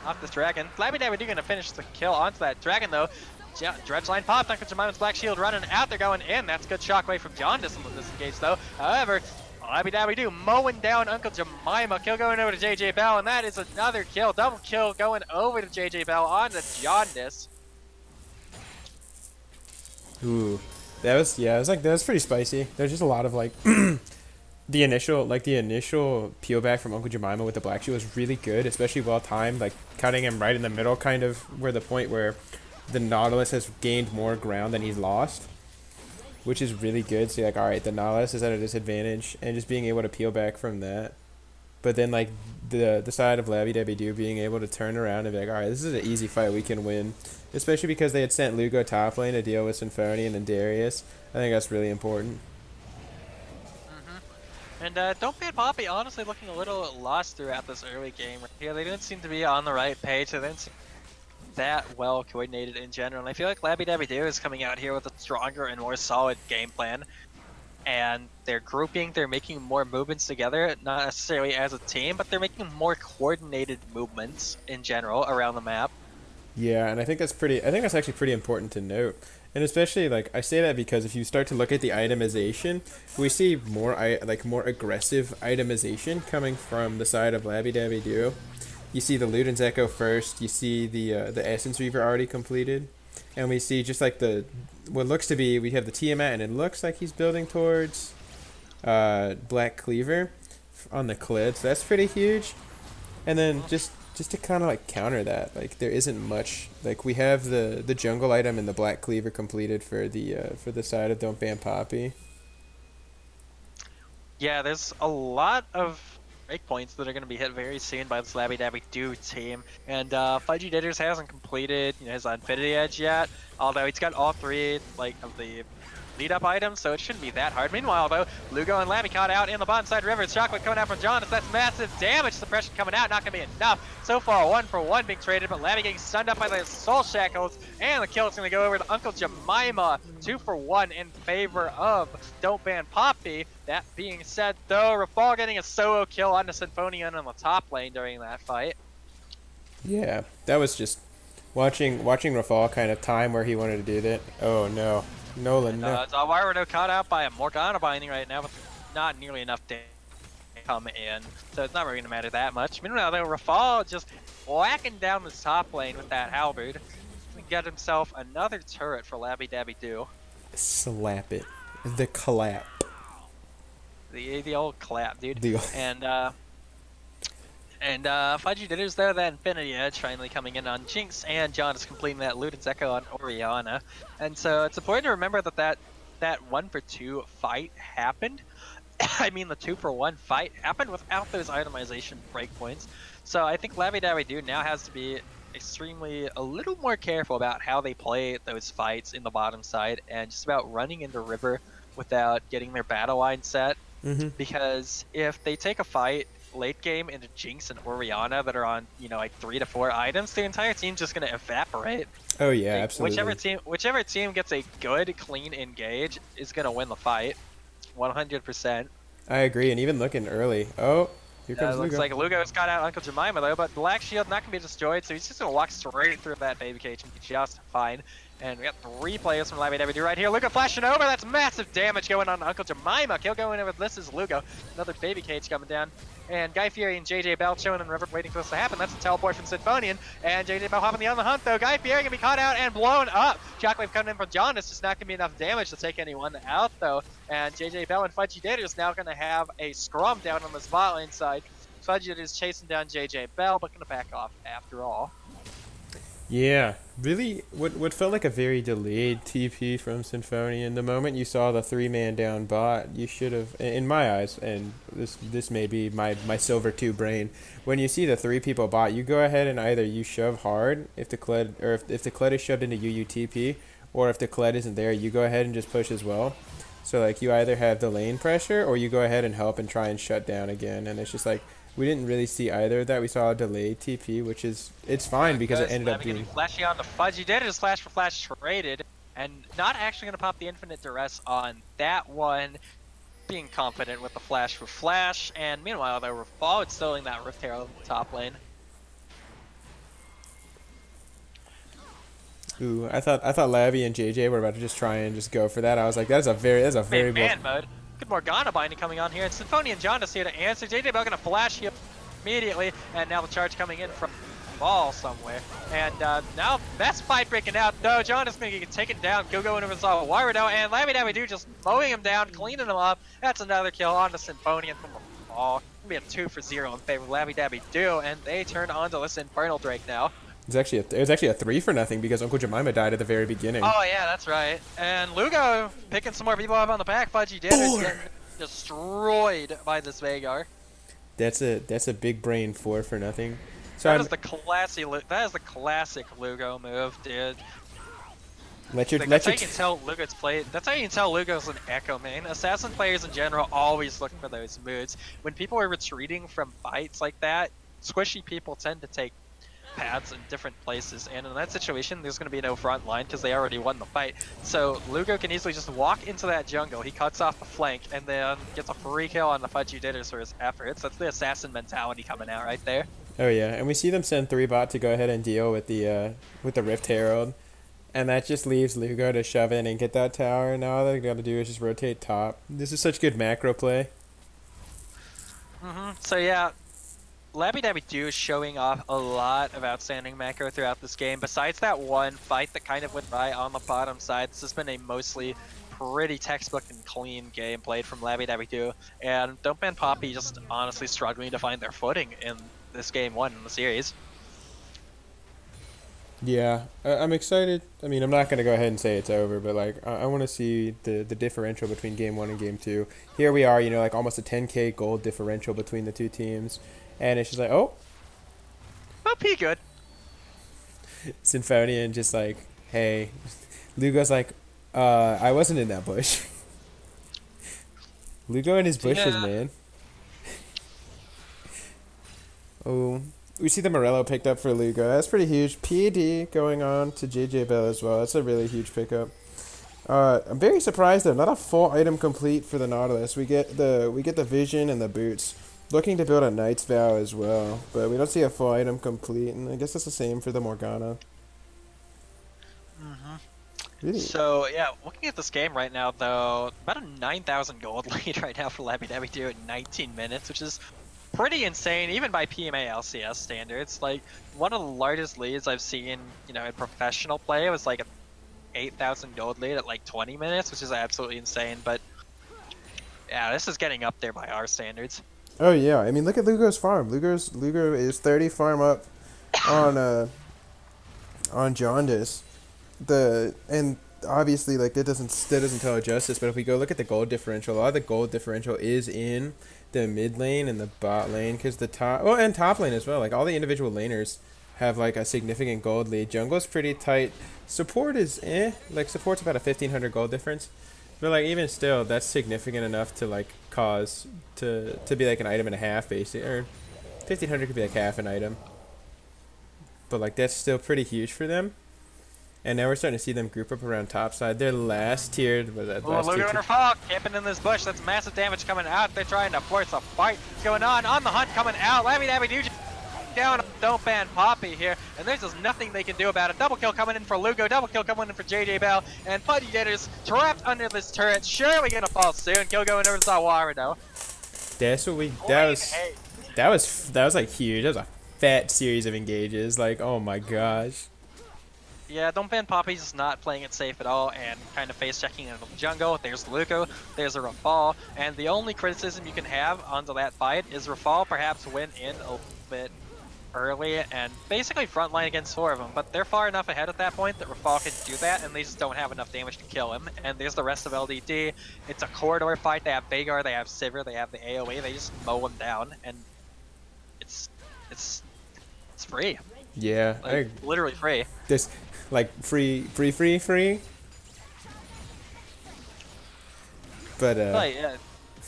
off this dragon. Labby Dabby Do gonna finish the kill onto that dragon though. Dredge line popped. Uncle Jemima's Black Shield running out. They're going in. That's good shockwave from Jaundice in the disengage though. However, Labby Dabby Do mowing down Uncle Jemima. Kill going over to JJ Bell, and that is another kill. Double kill going over to JJ Bell onto Jaundice. ooh, that was pretty spicy. There's just a lot of like the initial peel back from Uncle Jemima with the Black Shield was really good, especially well timed, like cutting him right in the middle, kind of where the point where the Nautilus has gained more ground than he's lost, which is really good. So you're like, all right, the Nautilus is at a disadvantage, and just being able to peel back from that. But then like the side of Labby Dabby Doo being able to turn around and be like, all right, this is an easy fight, we can win. Especially because they had sent Lugo top lane to deal with Symphony and then Darius. I think that's really important. And Don't Ban Poppy honestly looking a little lost throughout this early game. Yeah, they didn't seem to be on the right page. They didn't seem that well coordinated in general. And I feel like Labby Dabby Doo is coming out here with a stronger and more solid game plan. And they're grouping, they're making more movements together, not necessarily as a team, but they're making more coordinated movements in general around the map. Yeah, and I think that's actually pretty important to note. And especially like I say that because if you start to look at the itemization, we see more aggressive itemization coming from the side of Labby Dabby Doo. You see the Luden's Echo first, you see the Essence Reaver already completed, and we see just like what looks to be, we have the Tiamat, and it looks like he's building towards Black Cleaver on the Kled, so that's pretty huge. And then just to kind of like counter that, like there isn't much, like we have the jungle item and the Black Cleaver completed for the side of Don't Ban Poppy. Yeah, there's a lot of breakpoints that are going to be hit very soon by this Labby Dabby Doo team. And Fudgy Ditters hasn't completed his Infinity Edge yet, although he's got all three of the lead-up items, so it shouldn't be that hard. Meanwhile, though, Lugo and Labby caught out in the bottom side river. It's Chocolate coming out from Jonas. That's massive damage. Suppression coming out, not going to be enough. So far, 1-for-1 being traded, but Labby getting stunned up by the Soul Shackles, and the kill is going to go over to Uncle Jemima. 2-for-1 in favor of Don't Ban Poppy. That being said, though, Rafal getting a solo kill on the Symphonian on the top lane during that fight. Yeah, that was just watching Rafal kind of time where he wanted to do that. Oh no. Nolan, no. Alvaro caught out by a Morgana binding right now, but not nearly enough to come in, so it's not really going to matter that much. Meanwhile, though, Rafal just whacking down the top lane with that halberd. Get himself another turret for Labby Dabby Doo. Slap it. The clap. The old clap, dude. And Fudgy Ditters, though, that Infinity Edge finally coming in on Jinx, and John is completing that Luden's Echo on Orianna. And so it's important to remember that 1-for-2 fight happened. I mean, the 2-for-1 fight happened without those itemization breakpoints. So I think Labby Dabby Doo now has to be a little more careful about how they play those fights in the bottom side, and just about running into river without getting their battle line set. Because if they take a fight late game into Jinx and Orianna that are on, like 3 to 4 items, the entire team's just going to evaporate. Oh yeah, absolutely. Whichever team gets a good, clean engage is going to win the fight, 100%. I agree, and even looking early. Oh, here comes Lugo. Looks like Lugo's got out Uncle Jemima though, but Black Shield not going to be destroyed, so he's just going to walk straight through that baby cage and be just fine. And we got 3 players from Labby Dabby Doo right here. Lugo flashing over. That's massive damage going on Uncle Jemima. Kill going in with this is Lugo. Another baby cage coming down. And Guy Fieri and JJ Bell chilling in the river waiting for this to happen. That's a teleport from Symphonian. And JJ Bell hopping on the hunt though. Guy Fieri gonna be caught out and blown up. Shockwave coming in from John. It's just not gonna be enough damage to take anyone out though. And JJ Bell and Fudgy Ditters now gonna have a scrum down on the bot lane side. Fudgy Ditters chasing down JJ Bell, but gonna back off after all. Yeah, really, what felt like a very delayed TP from Symphonian. The moment you saw the 3-man down bot, you should have, in my eyes, and this may be my silver 2 brain, when you see the 3 people bot, you go ahead and either you shove hard if the Kled, or if the Kled is shoved into you TP, or if the Kled isn't there, you go ahead and just push as well. So like you either have the lane pressure, or you go ahead and help and try and shut down again, and it's just like, we didn't really see either of that. We saw a delayed TP, which is, it's fine because it ended up being... Flashing on the Fudgy Ditters, flash for flash traded, and not actually going to pop the Infinite Duress on that one. Being confident with the flash for flash, and meanwhile, they were forward stealing that Rift Herald in the top lane. Ooh, I thought Labby and JJ were about to just try and just go for that. I was like, that's a very man mode. Good Morgana binding coming on here, and Symphony and John is here to answer. JJ Bell gonna flash here immediately, and now the charge coming in from ball somewhere. And now that's fight breaking out, though. John is gonna get taken down. Go into resolve Warudo, and Labby Dabby Doo just mowing him down, cleaning him up. That's another kill on the Symphonian from the ball. Gonna be a 2-for-0 in favor of Labby Dabby Doo, and they turn on to this Infernal Drake now. It was actually a 3-for-0 because Uncle Jemima died at the very beginning. Oh yeah, that's right. And Lugo picking some more people up on the back. Fudgy Dinner's getting destroyed by this Vagar. That's a big brain 4-for-0. So That is the classic Lugo move, dude. That's how you can tell Lugo's played. That's how you can tell Lugo's an Echo main. Assassin players in general always look for those moves. When people are retreating from fights like that, squishy people tend to take paths in different places, and in that situation there's going to be no front line because they already won the fight. So Lugo can easily just walk into that jungle, he cuts off the flank, and then gets a free kill on the Fudgy Ditters for his efforts. That's the assassin mentality coming out right there. Oh yeah, and we see them send 3-bot to go ahead and deal with the Rift Herald, and that just leaves Lugo to shove in and get that tower. Now all they gotta do is just rotate top. This is such good macro play. So yeah, Labby Dabby Doo is showing off a lot of outstanding macro throughout this game. Besides that one fight that kind of went by on the bottom side, this has been a mostly pretty textbook and clean game played from Labby Dabby Doo. And Don't Ban Poppy just honestly struggling to find their footing in this game 1 in the series. Yeah, I'm excited. I mean, I'm not going to go ahead and say it's over, but like I want to see the differential between game 1 and game 2. Here we are, like almost a 10k gold differential between the two teams. And it's just like, oh. Oh, P good. Symphonian just like, hey. Lugo's like, I wasn't in that bush. Lugo and his bushes, man. Oh. We see the Morello picked up for Lugo. That's pretty huge. PAD going on to JJ Bell as well. That's a really huge pickup. I'm very surprised though. Not a full item complete for the Nautilus. We get the Vision and the boots. Looking to build a Knight's Vow as well, but we don't see a full item complete, and I guess that's the same for the Morgana. Really? So yeah, looking at this game right now though, about a 9,000 gold lead right now for Labby Dabby Doo at 19 minutes, which is pretty insane, even by PMA LCS standards. Like, one of the largest leads I've seen, in professional play was like a 8,000 gold lead at like 20 minutes, which is absolutely insane. But yeah, this is getting up there by our standards. Oh yeah, I mean look at Lugo's farm. Lugo is 30 farm up on Jaundice. And obviously like that doesn't tell it justice, but if we go look at the gold differential, a lot of the gold differential is in the mid lane and the bot lane, because the top lane as well. Like all the individual laners have like a significant gold lead. Jungle's pretty tight. Support is like support's about a 1,500 gold difference. But like even still, that's significant enough to like cause to be like an item and a half basically, or 1,500 could be like half an item. But like that's still pretty huge for them. And now we're starting to see them group up around top side. They're last tiered. Look at her fall, camping in this bush. That's massive damage coming out. They're trying to force a fight. What's going on the hunt coming out. Labby Dabby Doo down. Don't ban Poppy here. And there's just nothing they can do about it. Double kill coming in for Lugo. Double kill coming in for JJ Bell. And Fudgy Ditters trapped under this turret. Surely gonna fall soon. Kill going over to Zawara though. That's what that was like huge. That was a fat series of engages. Like, oh my gosh. Yeah, Don't Ban Poppy's just not playing it safe at all and kind of face checking into the jungle. There's Luco, there's a Rafal, and the only criticism you can have onto that fight is Rafal perhaps went in a little bit early and basically frontline against 4 of them, but they're far enough ahead at that point that Rafal can do that, and they just don't have enough damage to kill him. And there's the rest of LDD. It's a corridor fight. They have Vagar, they have Sivir, they have the AoE. They just mow him down, and it's free. Yeah, like, literally free. This like free. But yeah,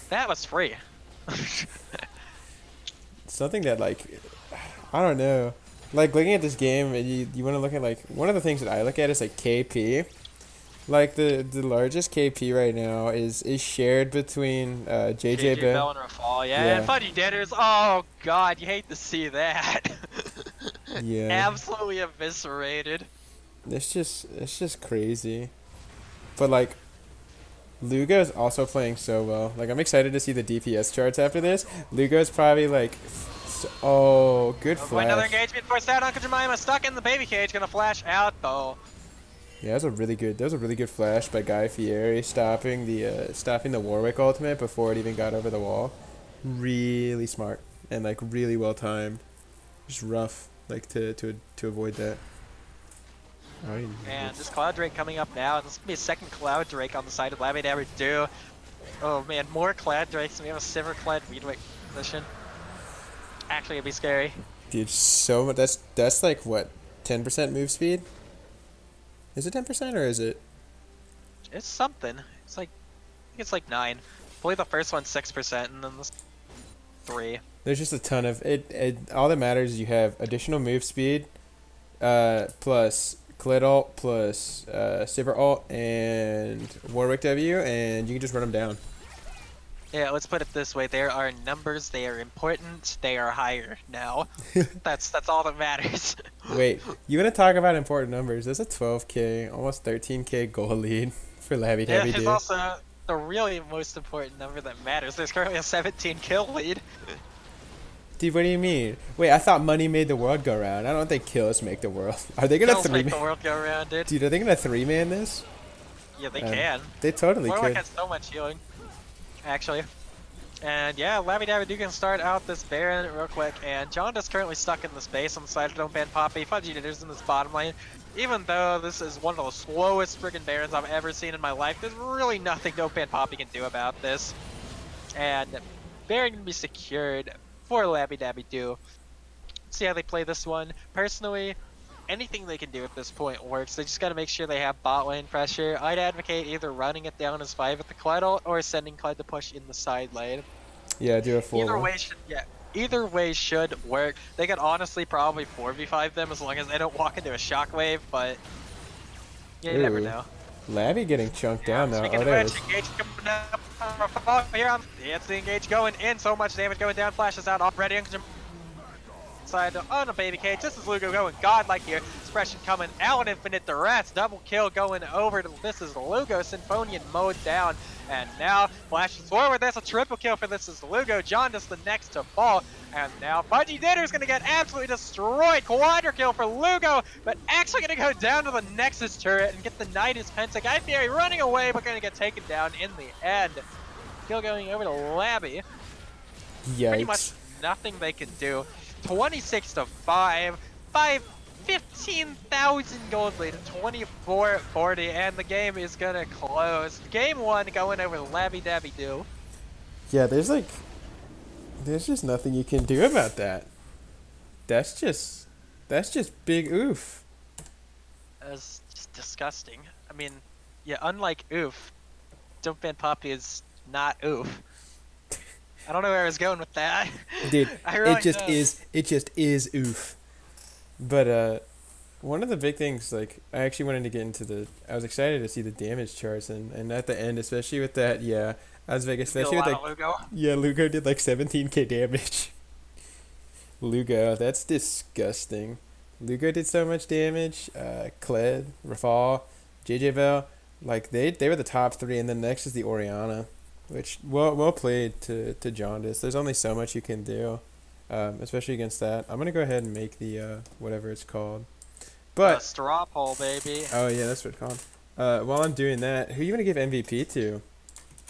that was free. Something that like I don't know. Like looking at this game, and you want to look at like one of the things that I look at is like KP. Like the largest KP right now is shared between JJ Bell and Rafal, yeah. And Fudgy Ditters, oh god, you hate to see that. Yeah. Absolutely eviscerated. It's just crazy. But like Lugo's also playing so well. Like I'm excited to see the DPS charts after this. Lugo's probably like good flash. Another engagement forced out. Uncle Jemima stuck in the baby cage, gonna flash out though. Yeah, that was a really good flash by Guy Fieri, stopping the Warwick ultimate before it even got over the wall. Really smart and like really well timed. Just rough. like to avoid that. Oh, And this Cloud Drake coming up now. This is gonna be a second Cloud Drake on the side of Labby Dabby Do. Oh man, more Cloud Drakes. We have a Silver Clad Weedwick position. Actually, it'd be scary. dude, so much. That's like what, 10% move speed? Is it 10% or is it? It's something. It's like, I think it's like 9. I believe the first one's 6%, and then the 3. There's just a ton of it. All that matters is you have additional move speed, plus Clit ult, plus Sivir ult, and Warwick W, and you can just run them down. Yeah, let's put it this way: there are numbers. They are important. They are higher now. That's all that matters. Wait, you want to talk about important numbers? There's a 12k, almost 13k goal lead for Labby Yeah, Dabby there's Do. also the really most important number that matters. There's currently a 17 kill lead. Dude, what do you mean? Wait, I thought money made the world go round. I don't think kills make the world. Are they gonna Kills make the 3-man? world go around, dude. Dude, are they gonna 3-man this? Yeah, they can. They totally Warwick could. has so much healing, actually. And yeah, Labby Dabby Do can start out this Baron real quick, and John is currently stuck in the space on the side of Don't Ban Poppy. Fudgy Ditters in this bottom lane. Even though this is one of the slowest friggin' Barons I've ever seen in my life, there's really nothing Don't Ban Poppy can do about this. And Baron can be secured for Labby Dabby Do. See how they play this one. Personally, anything they can do at this point works. They just gotta make sure they have bot lane pressure. I'd advocate either running it down as 5 at the Clyde ult or sending Clyde to push in the side lane. Yeah, do a full Either one. way should either way should work. They could honestly probably 4v5 them as long as they don't walk into a shockwave, but yeah, you never Ooh. know. Labby getting chunked down now. Speaking Oh, of there it which, is. engage coming up here on it's the engage going in, so much damage going down, flashes out already. Side on a baby cage. This is Lugo going godlike here. Expression coming out, infinite duress. Double kill going over to this is Lugo. Symphonian mowed down. And now flashes forward. That's a triple kill for this is Lugo. Jaundice the next to fall. And now Fudgy Ditter's gonna get absolutely destroyed. Quadra kill for Lugo, but actually gonna go down to the Nexus turret and get the Nidus Penta. Guy Fieri running away, but gonna get taken down in the end. Kill going over to Labby. Pretty much Yikes. nothing they can do. 26 to 5, 15,000 gold lead, 24-40, and the game is gonna close. Game 1 going over Labby Dabby Do. Yeah, there's just nothing you can do about that. That's just big oof. That's just disgusting. I mean, yeah, unlike oof, Don't Ban Poppy is not oof. I don't know where I was going with that. Dude, I really it just don't. is oof. But one of the big things, like, I actually wanted to get into I was excited to see the damage charts, and at the end, especially with that, yeah, I was like, especially with like, Lugo. yeah, Lugo did like 17k damage. Lugo, that's disgusting. Lugo did so much damage. Kled, Rafal, JJ Bell, like they were the top 3, and then next is the Orianna. Which well played to Jaundice. There's only so much you can do, especially against that. I'm gonna go ahead and make the whatever it's called. But Straw poll, baby. oh yeah, that's what it's called. While I'm doing that, who are you gonna give MVP to?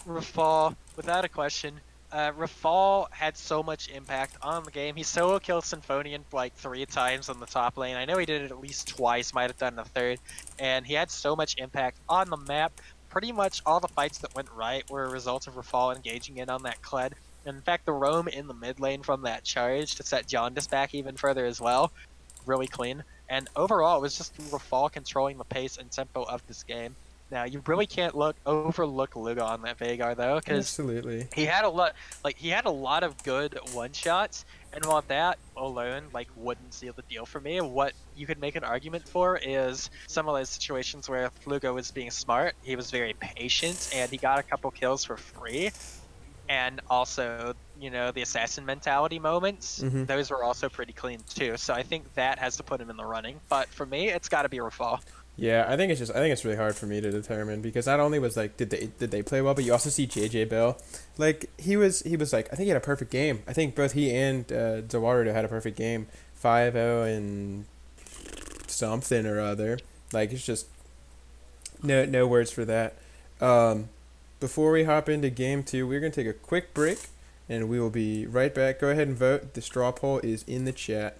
Rafal, without a question. Rafal had so much impact on the game. He solo killed Symphonian like 3 times on the top lane. I know he did it at least twice, might have done a third. And he had so much impact on the map. Pretty much all the fights that went right were a result of Rafal engaging in on that Kled. And in fact, the roam in the mid lane from that charge to set Jaundice back even further as well. Really clean. And overall, it was just Rafal controlling the pace and tempo of this game. Now, you really can't overlook Lugo on that Veigar though, because Absolutely. he had a lot of good one shots, and while that alone wouldn't seal the deal for me, what you could make an argument for is some of those situations where Lugo was being smart. He was very patient, and he got a couple kills for free. And also, the assassin mentality moments, Mhm. those were also pretty clean too. So I think that has to put him in the running. But for me, it's got to be Rafal. Yeah, I think it's really hard for me to determine, because not only was like did they play well, but you also see JJ Bell, like he was like, I think he had a perfect game. I think both he and Zawarudo had a perfect game, 5-0 and something or other. Like, it's just no words for that. Before we hop into game 2, we're gonna take a quick break, and we will be right back. Go ahead and vote. The straw poll is in the chat.